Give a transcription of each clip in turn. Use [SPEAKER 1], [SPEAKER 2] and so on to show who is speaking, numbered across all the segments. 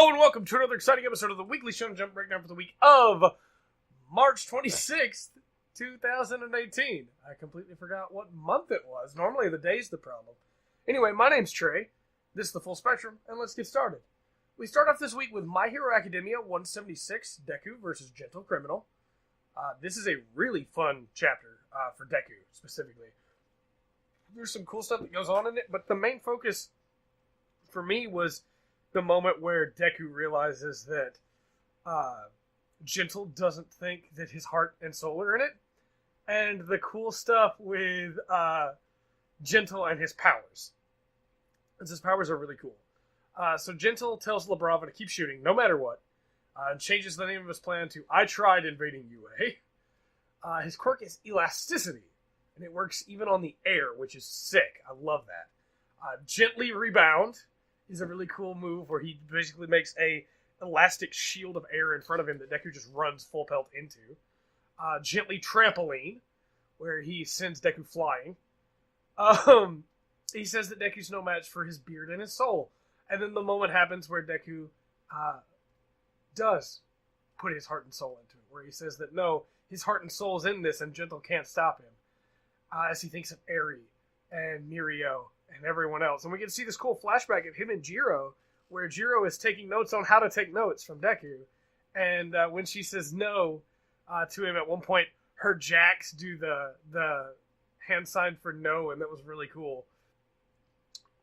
[SPEAKER 1] Hello and welcome to another exciting episode of the Weekly Shonen Jump Breakdown for the week of March 26th, 2018. I completely forgot what month it was. Normally the day's the problem. Anyway, my name's Trey. This is the Full Spectrum, and let's get started. We start off this week with My Hero Academia 176, Deku versus Gentle Criminal. This is a really fun chapter for Deku, specifically. There's some cool stuff that goes on in it, but the main focus for me was the moment where Deku realizes that Gentle doesn't think that his heart and soul are in it, and the cool stuff with Gentle and his powers. And his powers are really cool. So Gentle tells LaBrava to keep shooting, no matter what, and changes the name of his plan to I Tried Invading UA. His quirk is Elasticity, and it works even on the air, which is sick. I love that. Gently Rebound is a really cool move where he basically makes a elastic shield of air in front of him that Deku just runs full pelt into. Gently Trampoline, where he sends Deku flying. He says that Deku's no match for his beard and his soul. And then the moment happens where Deku does put his heart and soul into it, where he says that no, his heart and soul is in this and Gentle can't stop him. As he thinks of Eri and Mirio and everyone else. And we get to see this cool flashback of him and Jiro, where Jiro is taking notes on how to take notes from Deku. And when she says no to him at one point, her jacks do the hand sign for no, and that was really cool.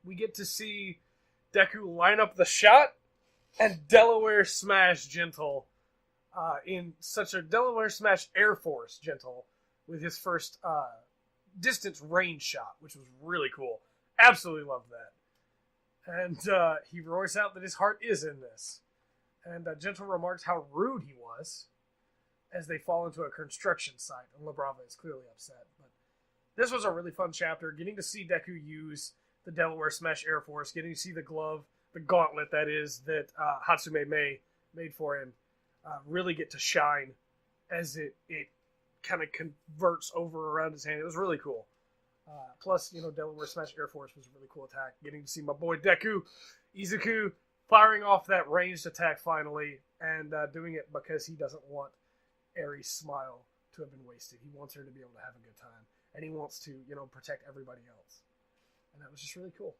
[SPEAKER 1] We get to see Deku line up the shot and Delaware smash Gentle in such a Delaware smash Air Force Gentle with his first distance range shot, which was really cool. Absolutely loved that. And he roars out that his heart is in this. And Gentle remarks how rude he was as they fall into a construction site. And LaBrava is clearly upset. But this was a really fun chapter. Getting to see Deku use the Delaware Smash Air Force. Getting to see the glove, the gauntlet that is, that Hatsume Mei made for him. Really get to shine as it kind of converts over around his hand. It was really cool. Plus, Delaware Smash Air Force was a really cool attack. Getting to see my boy Deku, Izuku, firing off that ranged attack finally, and doing it because he doesn't want Eri's smile to have been wasted. He wants her to be able to have a good time, and he wants to, protect everybody else. And that was just really cool.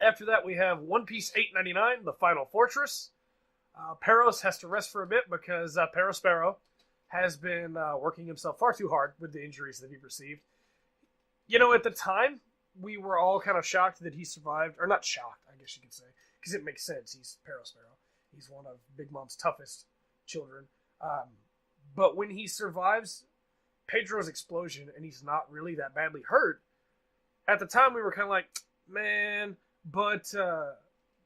[SPEAKER 1] After that, we have One Piece 899, The Final Fortress. Peros has to rest for a bit because Perospero has been working himself far too hard with the injuries that he received. At the time, we were all kind of shocked that he survived. Or not shocked, I guess you could say. Because it makes sense. He's Perospero. He's one of Big Mom's toughest children. But when he survives Pedro's explosion and he's not really that badly hurt, at the time we were kind of like, man. But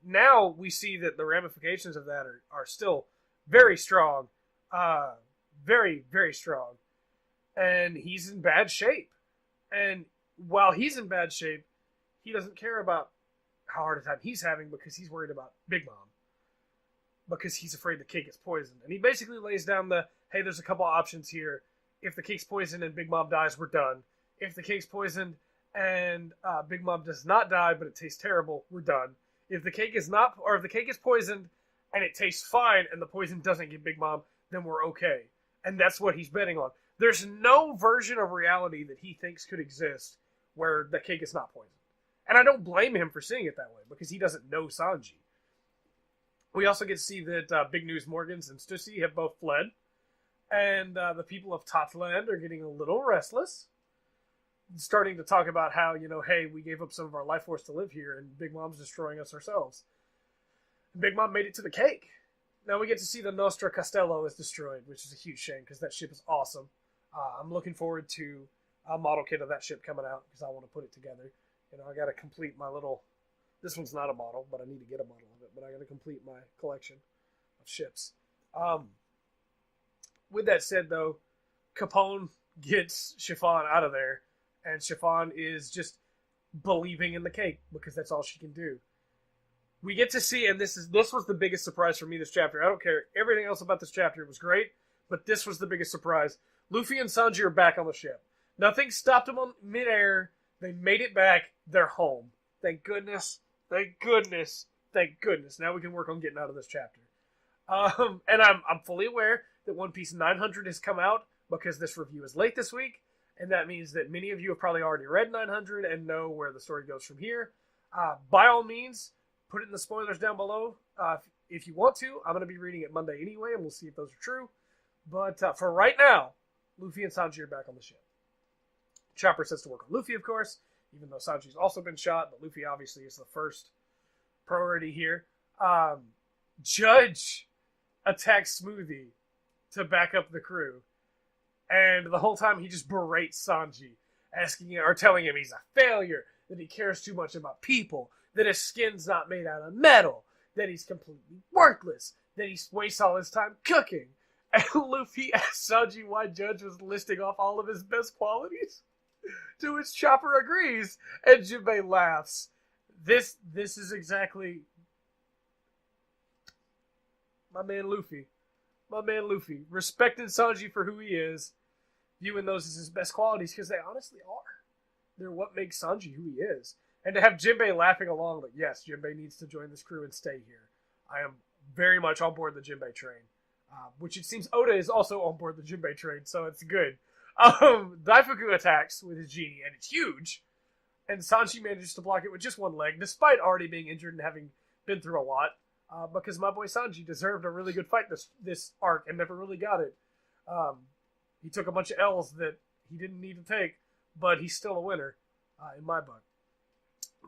[SPEAKER 1] now we see that the ramifications of that are still very strong. Very, very strong. And he's in bad shape. And while he's in bad shape, he doesn't care about how hard a time he's having because he's worried about Big Mom. Because he's afraid the cake is poisoned. And he basically lays down hey, there's a couple options here. If the cake's poisoned and Big Mom dies, we're done. If the cake's poisoned and Big Mom does not die, but it tastes terrible, we're done. If the cake is poisoned and it tastes fine and the poison doesn't get Big Mom, then we're okay. And that's what he's betting on. There's no version of reality that he thinks could exist where the cake is not poisoned. And I don't blame him for seeing it that way, because he doesn't know Sanji. We also get to see that Big News Morgans and Stussy have both fled. And the people of Totland are getting a little restless. Starting to talk about how, hey, we gave up some of our life force to live here, and Big Mom's destroying us ourselves. And Big Mom made it to the cake. Now we get to see the Nostra Castello is destroyed, which is a huge shame because that ship is awesome. I'm looking forward to a model kit of that ship coming out because I want to put it together. I got to complete my little... This one's not a model, but I need to get a model of it. But I got to complete my collection of ships. With that said, though, Capone gets Chiffon out of there, and Chiffon is just believing in the cake because that's all she can do. We get to see, and this was the biggest surprise for me this chapter. I don't care. Everything else about this chapter was great, but this was the biggest surprise. Luffy and Sanji are back on the ship. Nothing stopped them on midair. They made it back. They're home. Thank goodness. Thank goodness. Thank goodness. Now we can work on getting out of this chapter. And I'm fully aware that One Piece 900 has come out because this review is late this week, and that means that many of you have probably already read 900 and know where the story goes from here. By all means, put it in the spoilers down below if you want to. I'm going to be reading it Monday anyway, and we'll see if those are true. But for right now, Luffy and Sanji are back on the ship. Chopper sets to work on Luffy, of course, even though Sanji's also been shot, but Luffy obviously is the first priority here. Judge attacks Smoothie to back up the crew, and the whole time he just berates Sanji, telling him he's a failure, that he cares too much about people, that his skin's not made out of metal, that he's completely worthless, that he wastes all his time cooking. And Luffy asked Sanji why Judge was listing off all of his best qualities, to which Chopper agrees, and Jinbei laughs. This is exactly my man Luffy. Respecting Sanji for who he is, viewing those as his best qualities, because they honestly are. They're what makes Sanji who he is. And to have Jinbei laughing along, like, yes, Jinbei needs to join this crew and stay here. I am very much on board the Jinbei train. Which it seems Oda is also on board the Jinbei train, so it's good. Daifuku attacks with his genie, and it's huge. And Sanji manages to block it with just one leg, despite already being injured and having been through a lot. Because my boy Sanji deserved a really good fight this arc and never really got it. He took a bunch of L's that he didn't need to take, but he's still a winner, in my book.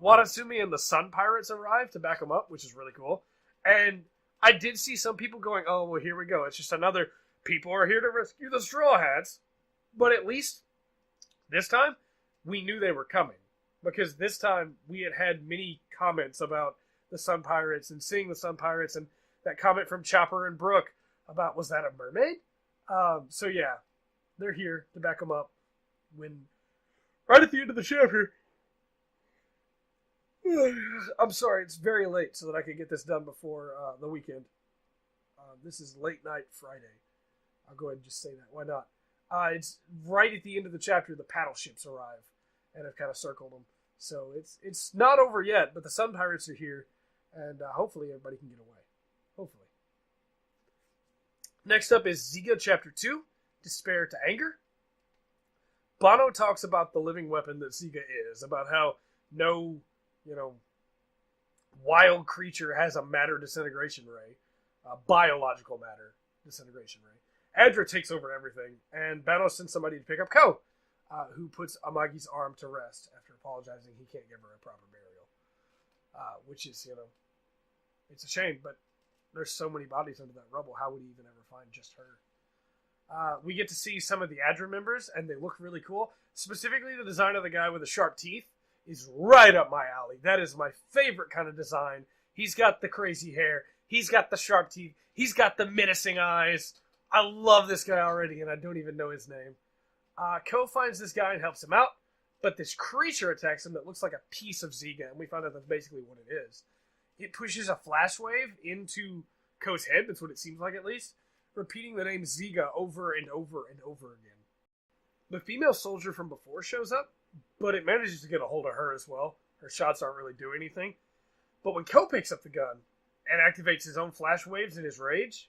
[SPEAKER 1] Watatsumi and the Sun Pirates arrive to back him up, which is really cool. And I did see some people going, oh, well, here we go. It's just another, people are here to rescue the Straw Hats. But at least this time, we knew they were coming. Because this time, we had many comments about the Sun Pirates and seeing the Sun Pirates, and that comment from Chopper and Brooke about, was that a mermaid? So yeah, they're here to back them up when, right at the end of the chapter, I'm sorry, it's very late so that I can get this done before the weekend. This is late night Friday. I'll go ahead and just say that. Why not? It's right at the end of the chapter, the paddle ships arrive, and I've kind of circled them. So it's not over yet, but the Sun Pirates are here, and hopefully everybody can get away. Hopefully. Next up is Ziga Chapter 2, Despair to Anger. Bano talks about the living weapon that Ziga is, about how no, wild creature has a matter disintegration ray, a biological matter disintegration ray. Adra takes over everything, and Bano sends somebody to pick up Ko, who puts Amagi's arm to rest after apologizing he can't give her a proper burial. Which is, it's a shame, but there's so many bodies under that rubble, how would he even ever find just her? We get to see some of the Adra members, and they look really cool. Specifically, the design of the guy with the sharp teeth is right up my alley. That is my favorite kind of design. He's got the crazy hair. He's got the sharp teeth. He's got the menacing eyes. I love this guy already, and I don't even know his name. Ko finds this guy and helps him out, but this creature attacks him that looks like a piece of Ziga, and we find out that's basically what it is. It pushes a flash wave into Ko's head, that's what it seems like at least, repeating the name Ziga over and over and over again. The female soldier from before shows up, but it manages to get a hold of her as well. Her shots aren't really doing anything. But when Ko picks up the gun and activates his own flash waves in his rage,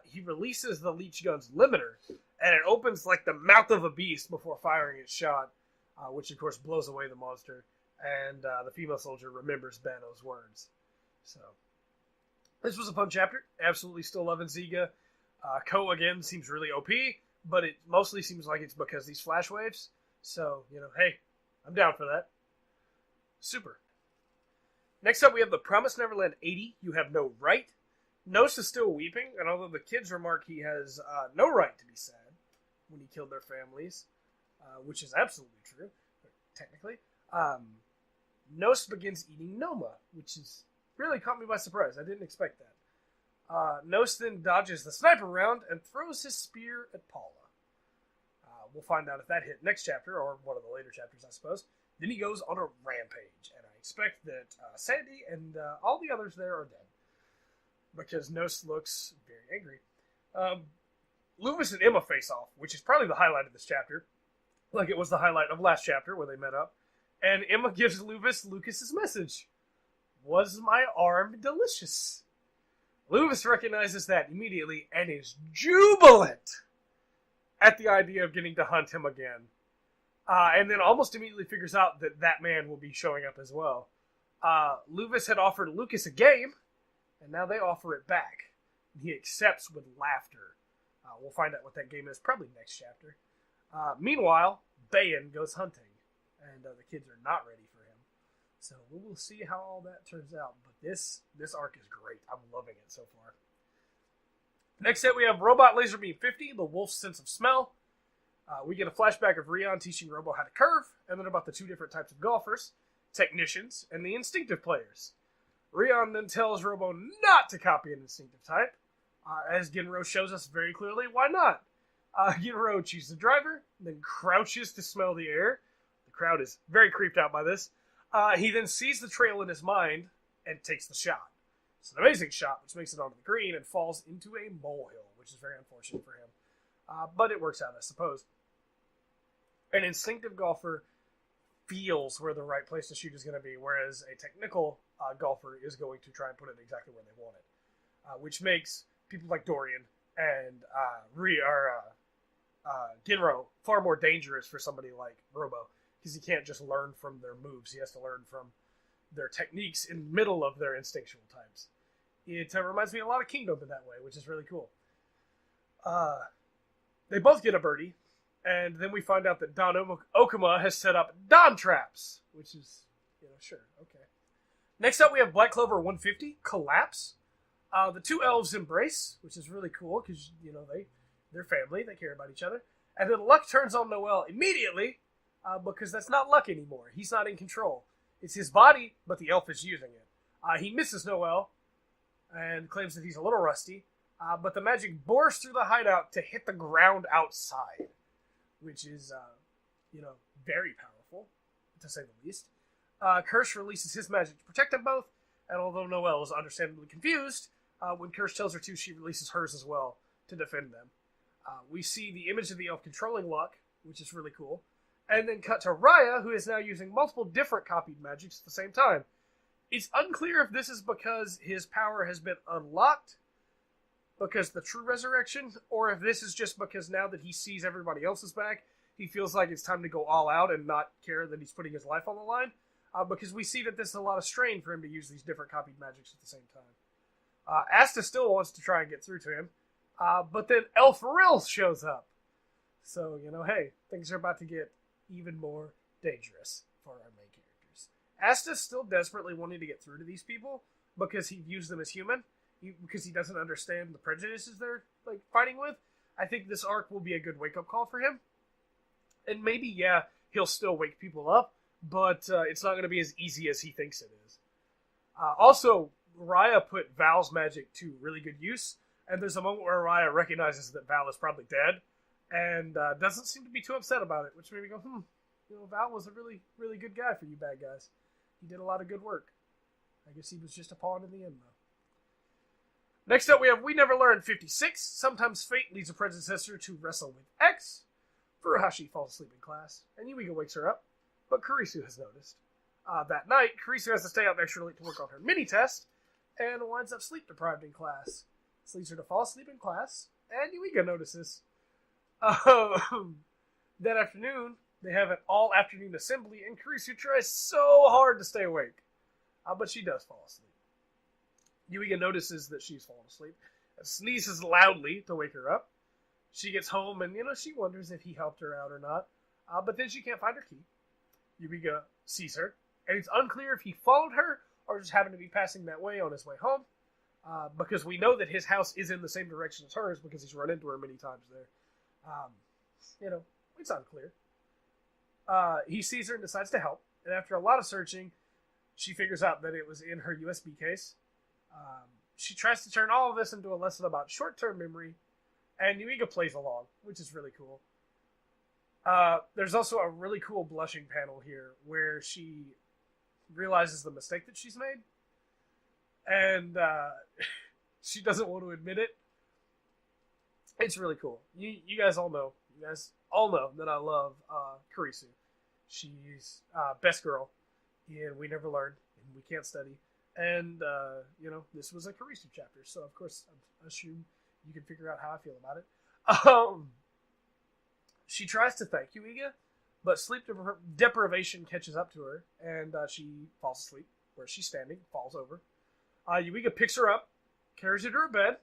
[SPEAKER 1] he releases the leech gun's limiter, and it opens like the mouth of a beast before firing its shot, which of course blows away the monster, and the female soldier remembers Bano's words. So, this was a fun chapter. Absolutely still loving Ziga. Ko again seems really OP, but it mostly seems like it's because these flash waves. So, hey, I'm down for that. Super. Next up, we have the Promised Neverland 80, You Have No Right. Nos is still weeping, and although the kids remark he has no right to be sad when he killed their families, which is absolutely true, technically, Nos begins eating Noma, which is really caught me by surprise. I didn't expect that. Nos then dodges the sniper round and throws his spear at Paula. We'll find out if that hit next chapter, or one of the later chapters, I suppose. Then he goes on a rampage, and I expect that Sandy and all the others there are dead, because Nos looks very angry. Loomis and Emma face off, which is probably the highlight of this chapter, like it was the highlight of last chapter where they met up. And Emma gives Lucas's message. Was my arm delicious? Lucas recognizes that immediately and is jubilant at the idea of getting to hunt him again. And then almost immediately figures out that that man will be showing up as well. Luvis had offered Lucas a game, and now they offer it back. He accepts with laughter. We'll find out what that game is probably next chapter. Meanwhile, Bayan goes hunting, and the kids are not ready for him. So we will see how all that turns out. But this arc is great. I'm loving it so far. Next up, we have Robot Laserbeam 50, the Wolf's Sense of Smell. We get a flashback of Rion teaching Robo how to curve, and then about the two different types of golfers, technicians, and the instinctive players. Rion then tells Robo not to copy an instinctive type, as Genro shows us very clearly why not. Genro chooses the driver, then crouches to smell the air. The crowd is very creeped out by this. He then sees the trail in his mind and takes the shot. It's an amazing shot, which makes it onto the green and falls into a molehill, which is very unfortunate for him. But it works out, I suppose. An instinctive golfer feels where the right place to shoot is going to be, whereas a technical golfer is going to try and put it exactly where they want it. Which makes people like Dorian and Genro far more dangerous for somebody like Robo, because he can't just learn from their moves. He has to learn from their techniques in the middle of their instinctual types. It reminds me a lot of Kingdom in that way, which is really cool. They both get a birdie, and then we find out that Don Okuma has set up Don traps, which is, sure, okay. Next up, we have Black Clover 150, Collapse. The two elves embrace, which is really cool, because, they're family, they care about each other. And then Luck turns on Noel immediately, because that's not Luck anymore. He's not in control. It's his body, but the elf is using it. He misses Noel, and claims that he's a little rusty, but the magic bores through the hideout to hit the ground outside, which is, very powerful, to say the least. Kirsch releases his magic to protect them both, and although Noelle is understandably confused, when Kirsch tells her to, she releases hers as well to defend them. We see the image of the elf controlling Luck, which is really cool, and then cut to Raya, who is now using multiple different copied magics at the same time. It's unclear if this is because his power has been unlocked, because the true resurrection, or if this is just because now that he sees everybody else is back, he feels like it's time to go all out and not care that he's putting his life on the line. Because we see that this is a lot of strain for him to use these different copied magics at the same time. Asta still wants to try and get through to him, but then El Farrell shows up. So, hey, things are about to get even more dangerous for our main characters. Asta's still desperately wanting to get through to these people because he views them as human, because he doesn't understand the prejudices they're fighting with. I think this arc will be a good wake-up call for him. And maybe, yeah, he'll still wake people up, but it's not going to be as easy as he thinks it is. Also, Raya put Val's magic to really good use, and there's a moment where Raya recognizes that Val is probably dead, and doesn't seem to be too upset about it, which made me go, Val was a really, really good guy for you bad guys. He did a lot of good work. I guess he was just a pawn in the end, though. Next up, we have We Never Learned 56. Sometimes fate leads a predecessor to wrestle with X. Furuhashi falls asleep in class, and Yuiga wakes her up, but Kurisu has noticed. That night, Kurisu has to stay up extra late to work on her mini-test, and winds up sleep-deprived in class. This leads her to fall asleep in class, and Yuiga notices. That afternoon, they have an all-afternoon assembly, and Kurisu tries so hard to stay awake. But she does fall asleep. Yuiga notices that she's fallen asleep, and sneezes loudly to wake her up. She gets home, and, she wonders if he helped her out or not. But then she can't find her key. Yuiga sees her, and it's unclear if he followed her or just happened to be passing that way on his way home. Because we know that his house is in the same direction as hers because he's run into her many times there. It's unclear. He sees her and decides to help, and after a lot of searching, she figures out that it was in her USB case. She tries to turn all of this into a lesson about short-term memory, and Yuiga plays along, which is really cool. There's also a really cool blushing panel here where she realizes the mistake that she's made, and she doesn't want to admit it. It's really cool. You guys all know that I love Kurisu. She's best girl in We Never Learned and We Can't Study. And, this was a Kurisu chapter, so of course I assume you can figure out how I feel about it. She tries to thank Yuiga, but sleep deprivation catches up to her, and she falls asleep where she's standing, falls over. Yuiga picks her up, carries her to her bed,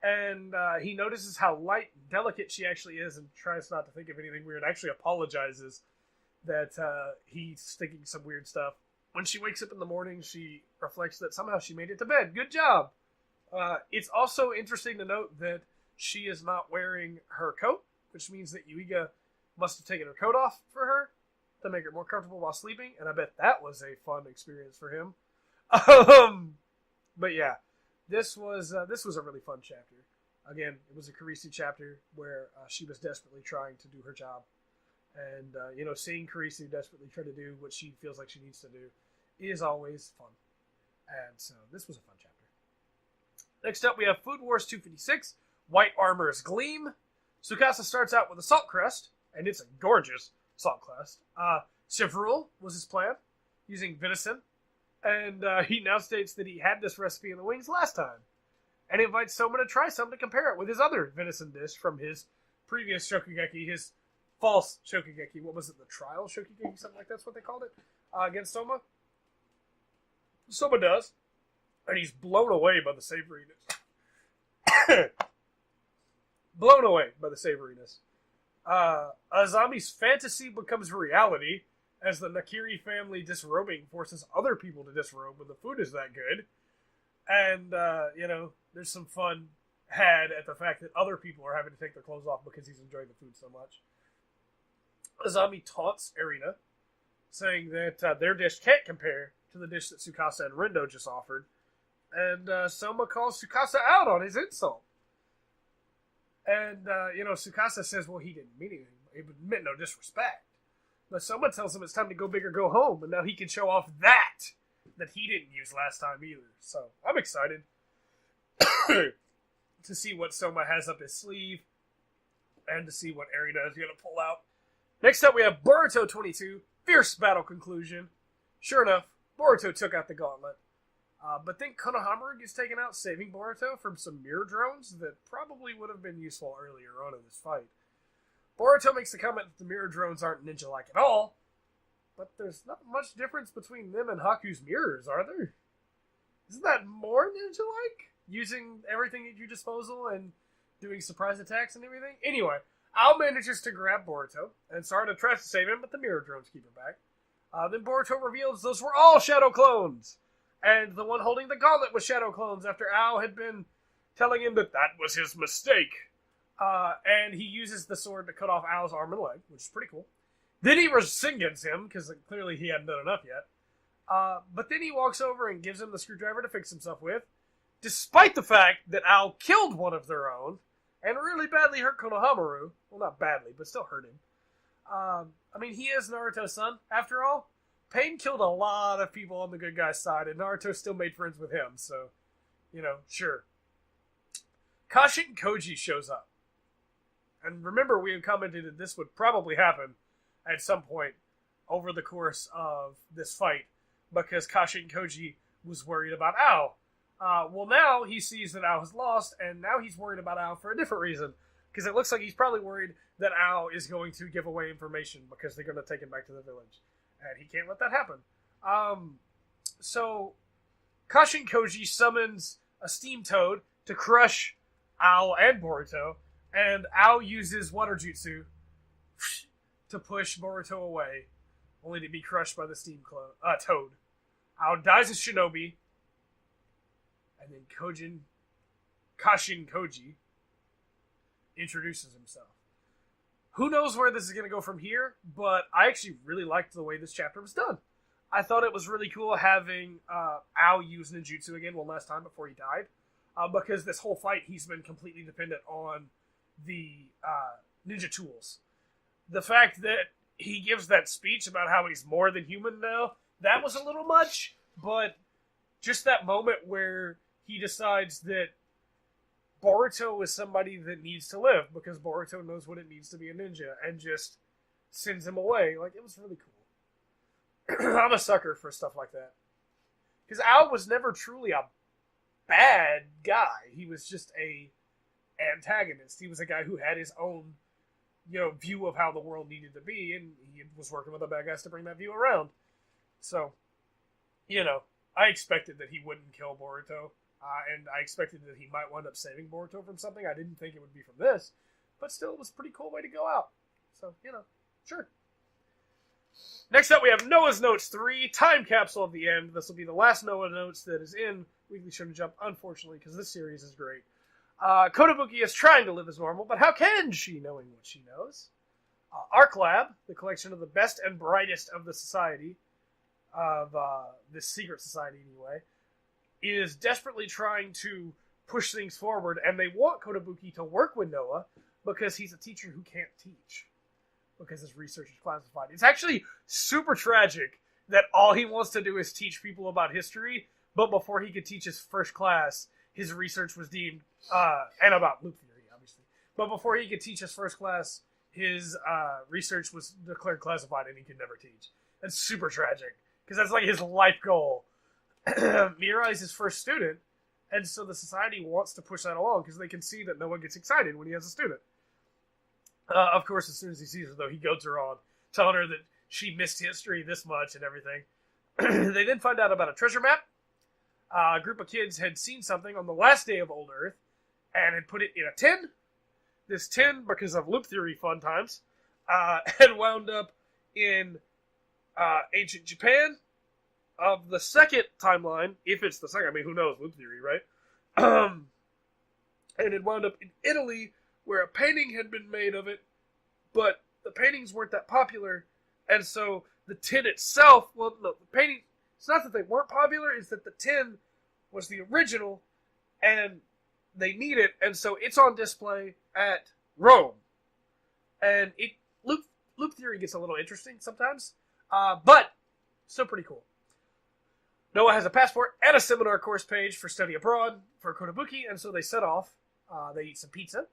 [SPEAKER 1] and he notices how light and delicate she actually is and tries not to think of anything weird. Actually apologizes that he's thinking some weird stuff. When she wakes up in the morning, she reflects that somehow she made it to bed. Good job! It's also interesting to note that she is not wearing her coat, which means that Yuiga must have taken her coat off for her to make her more comfortable while sleeping, and I bet that was a fun experience for him. But yeah, this was a really fun chapter. Again, it was a Kurisu chapter where she was desperately trying to do her job. And, seeing Kurisu desperately try to do what she feels like she needs to do is always fun. And so this was a fun chapter. Next up, we have Food Wars 256, White Armor's Gleam. Tsukasa starts out with a salt crest, and it's a gorgeous salt crest. Sevrul was his plan, using venison. And he now states that he had this recipe in the wings last time. And invites Soma to try some to compare it with his other venison dish from his previous Shokugeki, his false Shokugeki. What was it? The trial Shokugeki? Something like that's what they called it. Against Soma. Soma does. And he's blown away by the savoriness. Blown away by the savoriness. Azami's fantasy becomes reality as the Nakiri family disrobing forces other people to disrobe when the food is that good. And, there's some fun had at the fact that other people are having to take their clothes off because he's enjoying the food so much. Azami taunts Erina, saying that their dish can't compare to the dish that Tsukasa and Rendo just offered. And Soma calls Tsukasa out on his insult. And, Tsukasa says, well, he didn't mean anything. It meant no disrespect. But Soma tells him it's time to go big or go home, and now he can show off that he didn't use last time either. So, I'm excited to see what Soma has up his sleeve, and to see what Erina is going to pull out. Next up, we have Boruto 22, Fierce Battle Conclusion. Sure enough, Boruto took out the gauntlet. But then Konohamaru gets taken out, saving Boruto from some mirror drones that probably would have been useful earlier on in this fight. Boruto makes the comment that the mirror drones aren't ninja-like at all, but there's not much difference between them and Haku's mirrors, are there? Isn't that more ninja-like? Using everything at your disposal and doing surprise attacks and everything? Anyway, Ao manages to grab Boruto, and Sarada tries to save him, but the mirror drones keep him back. Then Boruto reveals those were all Shadow Clones! And the one holding the gauntlet was Shadow Clones after Ao had been telling him that was his mistake. And he uses the sword to cut off Ao's arm and leg, which is pretty cool. Then he Rasengan's him, because clearly he hadn't done enough yet. But then he walks over and gives him the screwdriver to fix himself with, despite the fact that Ao killed one of their own, and really badly hurt Konohamaru. Well, not badly, but still hurt him. He is Naruto's son, after all. Pain killed a lot of people on the good guy's side, and Naruto still made friends with him, so, sure. Kashin Koji shows up. And remember, we had commented that this would probably happen at some point over the course of this fight, because Kashin Koji was worried about Ao. Well, now he sees that Ao has lost, and now he's worried about Ao for a different reason, because it looks like he's probably worried that Ao is going to give away information because they're going to take him back to the village. And he can't let that happen. So Kashin Koji summons a steam toad to crush Ao and Boruto, and Ao uses water jutsu to push Boruto away, only to be crushed by the steam toad. Ao dies as shinobi, and then Kashin Koji introduces himself. Who knows where this is going to go from here, but I actually really liked the way this chapter was done. I thought it was really cool having Ao use ninjutsu again one last time before he died, because this whole fight he's been completely dependent on the ninja tools. The fact that he gives that speech about how he's more than human now, that was a little much, but just that moment where he decides that Boruto is somebody that needs to live because Boruto knows what it means to be a ninja, and just sends him away. Like, it was really cool. I'm a sucker for stuff like that. Because Ao was never truly a bad guy. He was just a antagonist. He was a guy who had his own, view of how the world needed to be, and he was working with the bad guys to bring that view around. So, I expected that he wouldn't kill Boruto, and I expected that he might wind up saving Boruto from something. I didn't think it would be from this, but still, it was a pretty cool way to go out. So, sure. Next up, we have Noah's Notes 3, Time Capsule of the End. This will be the last Noah Notes that is in Weekly Shonen Jump, unfortunately, because this series is great. Kotobuki is trying to live as normal, but how can she, knowing what she knows? Arc Lab, the collection of the best and brightest of the society, of this secret society anyway, is desperately trying to push things forward, and they want Kotobuki to work with Noah because he's a teacher who can't teach, because his research is classified. It's actually super tragic that all he wants to do is teach people about history, but before he could teach his first class, his research was deemed, and about loop theory, obviously, but before he could teach his first class, his research was declared classified and he could never teach. That's super tragic, because that's like his life goal. Mirai is his first student, and so the society wants to push that along, because they can see that no one gets excited when he has a student. Of course, as soon as he sees her, though, he goads her on, telling her that she missed history this much and everything. They then find out about a treasure map. A group of kids had seen something on the last day of Old Earth and had put it in a tin. This tin, because of loop theory fun times, had wound up in ancient Japan of the second timeline, if it's the second. I mean, who knows? Loop theory, right? And it wound up in Italy, where a painting had been made of it, but the paintings weren't that popular, and so the tin itself, well, no, the painting, it's not that they weren't popular, it's that the tin was the original, and they need it, and so it's on display at Rome. And loop theory gets a little interesting sometimes, but still pretty cool. Noah has a passport and a seminar course page for study abroad for Kotobuki, and so they set off. They eat some pizza,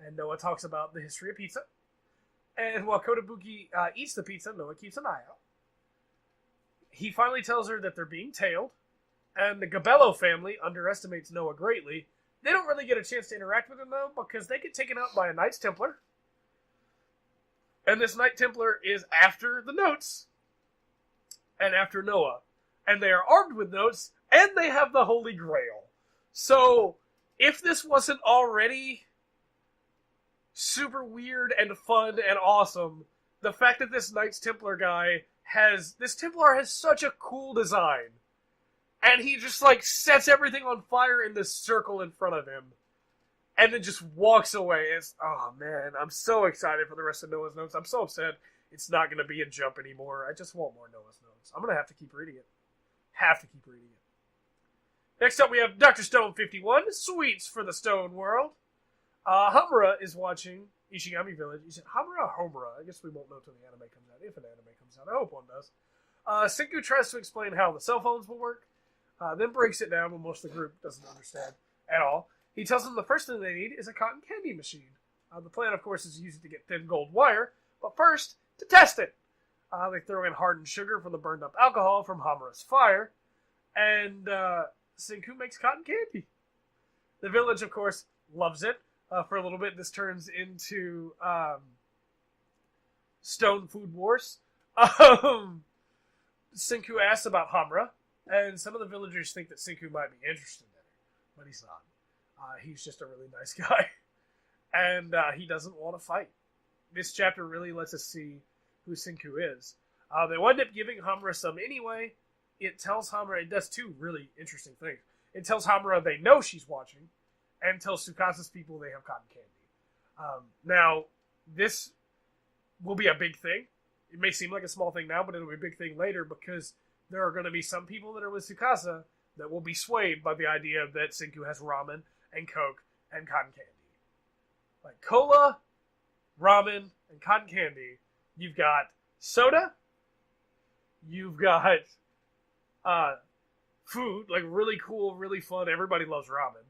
[SPEAKER 1] and Noah talks about the history of pizza. And while Kotobuki eats the pizza, Noah keeps an eye out. He finally tells her that they're being tailed, and the Gabello family underestimates Noah greatly. They don't really get a chance to interact with him, though, because they get taken out by a Knights Templar. And this Knight Templar is after the notes, and after Noah. And they are armed with notes, and they have the Holy Grail. So, if this wasn't already super weird and fun and awesome, the fact that this Knights Templar guy this Templar has such a cool design. And he just, sets everything on fire in this circle in front of him. And then just walks away. Oh man, I'm so excited for the rest of Noah's Notes. I'm so upset it's not going to be a Jump anymore. I just want more Noah's Notes. I'm going to have to keep reading it. Next up, we have Dr. Stone 51, Sweets for the Stone World. Hamura is watching Ishigami Village. Is it Hamura or Homura? I guess we won't know until the anime comes out, if an anime comes out. I hope one does. Senku tries to explain how the cell phones will work, then breaks it down when most of the group doesn't understand at all. He tells them the first thing they need is a cotton candy machine. The plan, of course, is to use it to get thin gold wire, but first, to test it. They throw in hardened sugar from the burned up alcohol from Hamura's fire, and Senku makes cotton candy. The village, of course, loves it. For a little bit, this turns into Stone Food Wars. Senku asks about Hamura, and some of the villagers think that Senku might be interested in her, but he's not. He's just a really nice guy, and he doesn't want to fight. This chapter really lets us see who Senku is. They wind up giving Hamura some anyway. It tells Hamura, it does two really interesting things. It tells Hamura they know she's watching, and tells Tsukasa's people they have cotton candy. Now, this will be a big thing. It may seem like a small thing now, but it'll be a big thing later, because there are going to be some people that are with Tsukasa that will be swayed by the idea that Senku has ramen and Coke and cotton candy. Like cola, ramen, and cotton candy. You've got soda. You've got food, like really cool, really fun. Everybody loves ramen.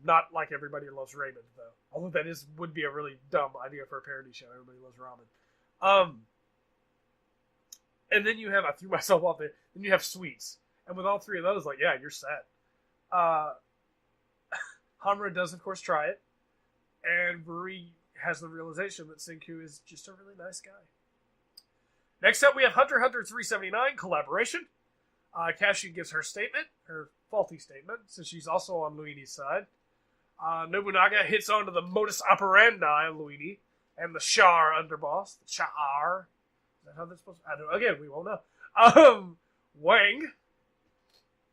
[SPEAKER 1] Not like everybody loves ramen, though. Although that would be a really dumb idea for a parody show. Everybody loves ramen. Um, and then you have, I threw myself off there, then you have sweets. And with all three of those, like, yeah, you're set. Hamura does, of course, try it. And Rui has the realization that Senku is just a really nice guy. Next up, we have Hunter x Hunter 379, Collaboration. Kashi gives her statement, her faulty statement, since she's also on Luini's side. Nobunaga hits onto the modus operandi of Luini and the Char underboss. The Char. Is that how that's supposed to... I don't know. Again, we won't know. Wang.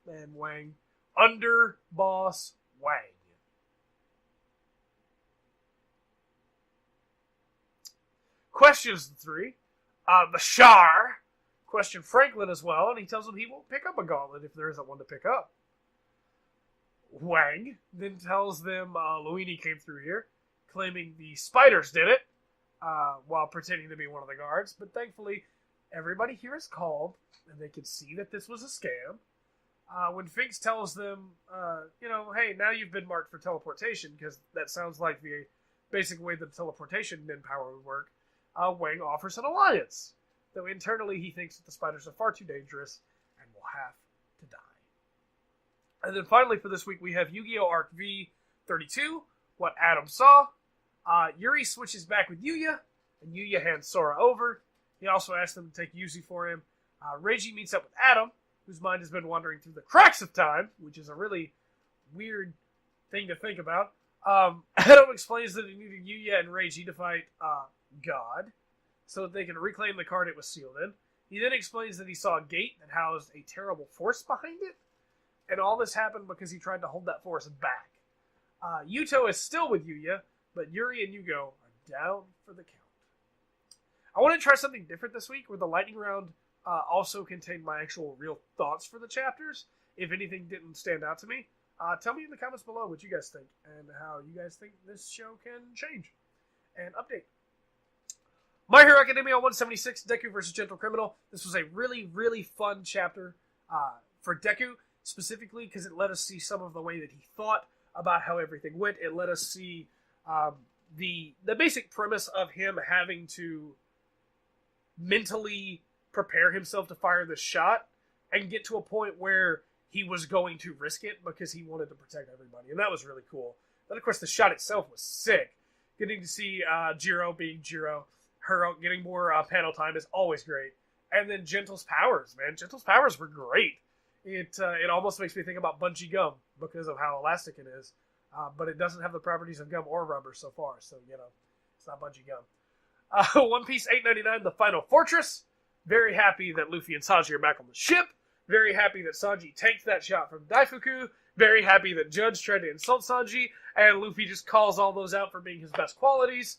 [SPEAKER 1] Man, Wang. Underboss Wang. Questions the three. The Char questioned Franklin as well, and he tells him he won't pick up a gauntlet if there isn't one to pick up. Wang then tells them Luini came through here, claiming the spiders did it, while pretending to be one of the guards. But thankfully, everybody here is calm, and they can see that this was a scam. When Finks tells them, hey, now you've been marked for teleportation, because that sounds like the basic way that teleportation min power would work, Wang offers an alliance, though internally he thinks that the spiders are far too dangerous and will have to die. And then finally for this week, we have Yu-Gi-Oh! Arc V32, What Adam Saw. Yuri switches back with Yuya, and Yuya hands Sora over. He also asks them to take Yuzi for him. Reiji meets up with Adam, whose mind has been wandering through the cracks of time, which is a really weird thing to think about. Adam explains that he needed Yuya and Reiji to fight God, so that they can reclaim the card it was sealed in. He then explains that he saw a gate that housed a terrible force behind it, and all this happened because he tried to hold that force back. Yuto is still with Yuya, but Yuri and Yugo are down for the count. I want to try something different this week, where the lightning round also contained my actual real thoughts for the chapters. If anything didn't stand out to me, tell me in the comments below what you guys think, and how you guys think this show can change. And update. My Hero Academia 176, Deku vs. Gentle Criminal. This was a really, really fun chapter for Deku, specifically because it let us see some of the way that he thought about how everything went. It let us see the basic premise of him having to mentally prepare himself to fire this shot and get to a point where he was going to risk it because he wanted to protect everybody. And that was really cool. Then, of course, the shot itself was sick. Getting to see Jiro being Jiro, her getting more panel time is always great. And then Gentle's powers, man. Gentle's powers were great. It almost makes me think about bungee gum because of how elastic it is. But it doesn't have the properties of gum or rubber so far. So, it's not bungee gum. One Piece 899, The Final Fortress. Very happy that Luffy and Sanji are back on the ship. Very happy that Sanji tanked that shot from Daifuku. Very happy that Judge tried to insult Sanji. And Luffy just calls all those out for being his best qualities.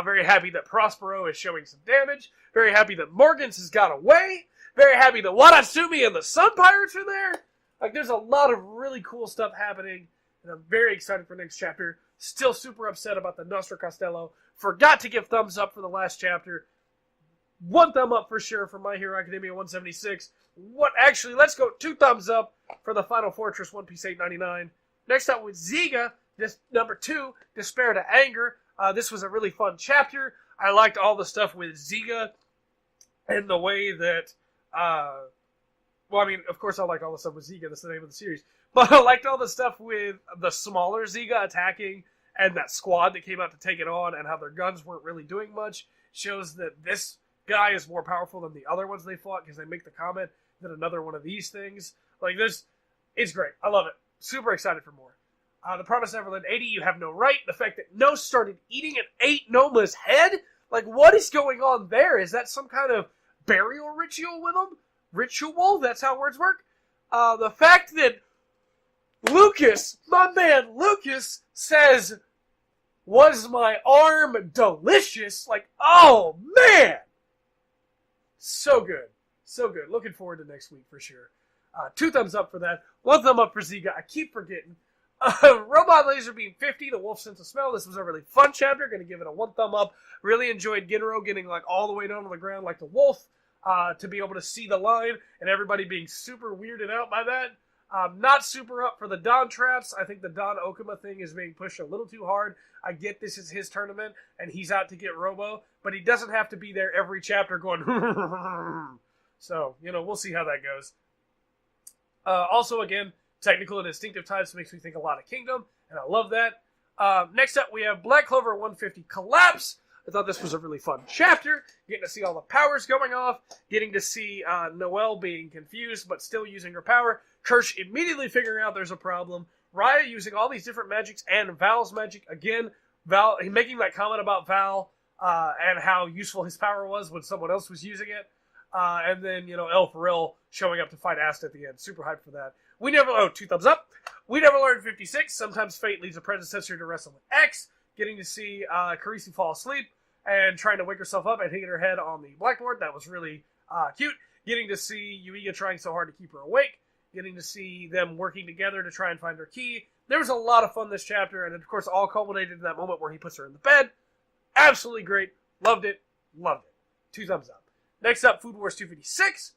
[SPEAKER 1] Very happy that Prospero is showing some damage. Very happy that Morgans has got away. Very happy that Watatsumi and the Sun Pirates are there. Like, there's a lot of really cool stuff happening. And I'm very excited for next chapter. Still super upset about the Nostro Castello. Forgot to give thumbs up for the last chapter. One thumb up for sure for My Hero Academia 176. Let's go 2 thumbs up for the Final Fortress One Piece 899. Next up with Ziga, this number 2, Despair to Anger. This was a really fun chapter. I liked all the stuff with Ziga and the way that, of course I liked all the stuff with Ziga, that's the name of the series. But I liked all the stuff with the smaller Ziga attacking and that squad that came out to take it on and how their guns weren't really doing much. Shows that this guy is more powerful than the other ones they fought because they make the comment that another one of these things. Like this, it's great. I love it. Super excited for more. The Promised Neverland 80, You Have No Right. The fact that No started eating and ate Noma's head? Like, what is going on there? Is that some kind of burial ritual with him? Ritual? That's how words work? The fact that Lucas, my man Lucas, says, was my arm delicious? Like, oh, man! So good. So good. Looking forward to next week for sure. 2 thumbs up for that. 1 thumb up for Ziga. I keep forgetting. Robot Laserbeam 50, The Wolf Sense of Smell. This was a really fun chapter. Going to give it a 1 thumb up. Really enjoyed Genro getting like all the way down on the ground like the wolf. To be able to see the line and everybody being super weirded out by that. Not super up for the Don traps. I think the Don Okuma thing is being pushed a little too hard. I get this is his tournament, and he's out to get Robo, but he doesn't have to be there every chapter going, So, we'll see how that goes. Also, again, technical and instinctive types makes me think a lot of Kingdom, and I love that. Next up, we have Black Clover 150 Collapse. I thought this was a really fun chapter, getting to see all the powers going off, getting to see Noelle being confused but still using her power, Kirsch immediately figuring out there's a problem, Raya using all these different magics and Val's magic. Again, Val making that comment about Val and how useful his power was when someone else was using it. And then, El Farrell showing up to fight Asta at the end. Super hyped for that. 2 thumbs up. We Never Learned 56. Sometimes fate leads a predecessor to wrestle with X. Getting to see Carisi fall asleep and trying to wake herself up and hitting her head on the blackboard. That was really cute. Getting to see Yuiga trying so hard to keep her awake. Getting to see them working together to try and find her key. There was a lot of fun this chapter, and of course all culminated in that moment where he puts her in the bed. Absolutely great. Loved it. Loved it. 2 thumbs up. Next up, Food Wars 256.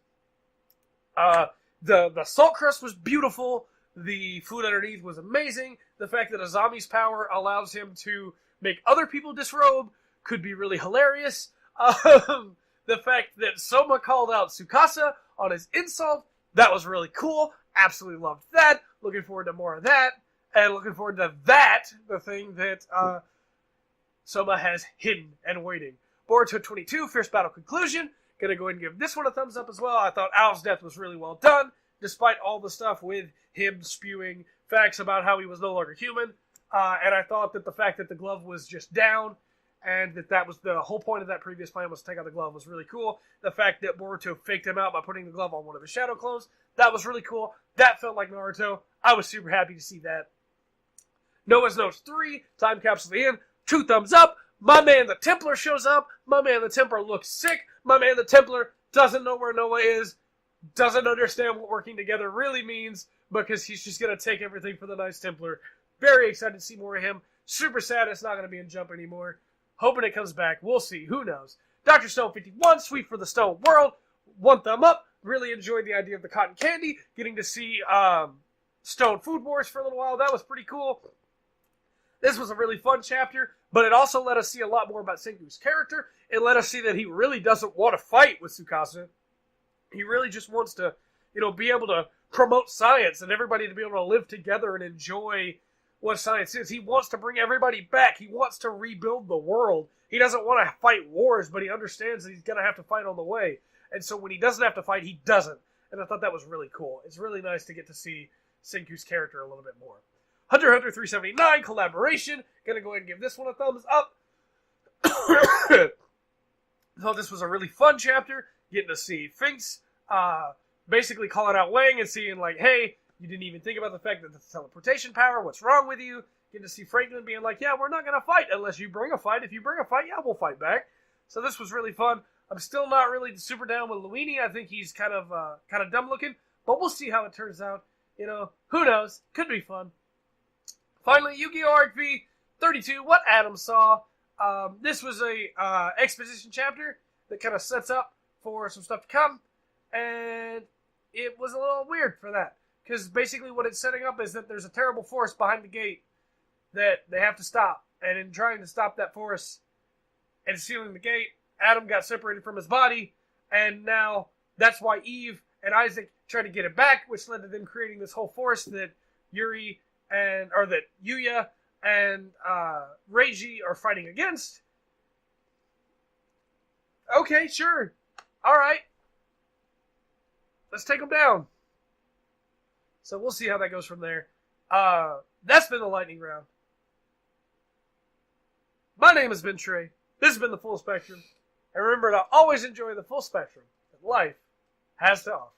[SPEAKER 1] The salt crust was beautiful. The food underneath was amazing. The fact that Azami's power allows him to make other people disrobe could be really hilarious. The fact that Soma called out Tsukasa on his insult, that was really cool. Absolutely loved that. Looking forward to more of that. And looking forward to that, the thing that Soma has hidden and waiting. Boruto 22, Fierce Battle Conclusion. Gonna go ahead and give this one a thumbs up as well. I thought Owl's death was really well done, despite all the stuff with him spewing facts about how he was no longer human. And I thought that the fact that the glove was just down, and that was the whole point of that previous plan was to take out the glove was really cool. The fact that Boruto faked him out by putting the glove on one of his shadow clones, that was really cool. That felt like Naruto. I was super happy to see that. Noah's Notes 3, Time Capsule at the end, 2 thumbs up. My man the Templar shows up. My man the Templar looks sick. My man the Templar doesn't know where Noah is, doesn't understand what working together really means, because he's just going to take everything for the nice Templar. Very excited to see more of him. Super sad it's not going to be in Jump anymore. Hoping it comes back. We'll see. Who knows? Dr. Stone 51, Sweet for the Stone World. 1 thumb up. Really enjoyed the idea of the cotton candy. Getting to see Stone Food Wars for a little while. That was pretty cool. This was a really fun chapter, but it also let us see a lot more about Senku's character. It let us see that he really doesn't want to fight with Tsukasa. He really just wants to, be able to promote science and everybody to be able to live together and enjoy what science is. He wants to bring everybody back. He wants to rebuild the world. He doesn't want to fight wars, but he understands that he's going to have to fight on the way. And so when he doesn't have to fight, he doesn't. And I thought that was really cool. It's really nice to get to see Senku's character a little bit more. Hunter x Hunter 379, Collaboration. Gonna go ahead and give this one a thumbs up. Thought this was a really fun chapter. Getting to see Finks basically calling out Wang and seeing like, hey, you didn't even think about the fact that the teleportation power, what's wrong with you? Getting to see Franklin being like, yeah, we're not going to fight unless you bring a fight. If you bring a fight, yeah, we'll fight back. So this was really fun. I'm still not really super down with Luini. I think he's kind of dumb looking, but we'll see how it turns out. Who knows? Could be fun. Finally, Yu-Gi-Oh! RP 32, What Adam Saw. This was a exposition chapter that kind of sets up for some stuff to come, and it was a little weird for that, because basically what it's setting up is that there's a terrible force behind the gate that they have to stop, and in trying to stop that force and sealing the gate, Adam got separated from his body, and now that's why Eve and Isaac tried to get it back, which led to them creating this whole force that that Yuya and Reiji are fighting against. Okay, sure. Alright. Let's take them down. So we'll see how that goes from there. That's been the lightning round. My name has been Trey. This has been the Full Spectrum. And remember to always enjoy the full spectrum that life has to offer.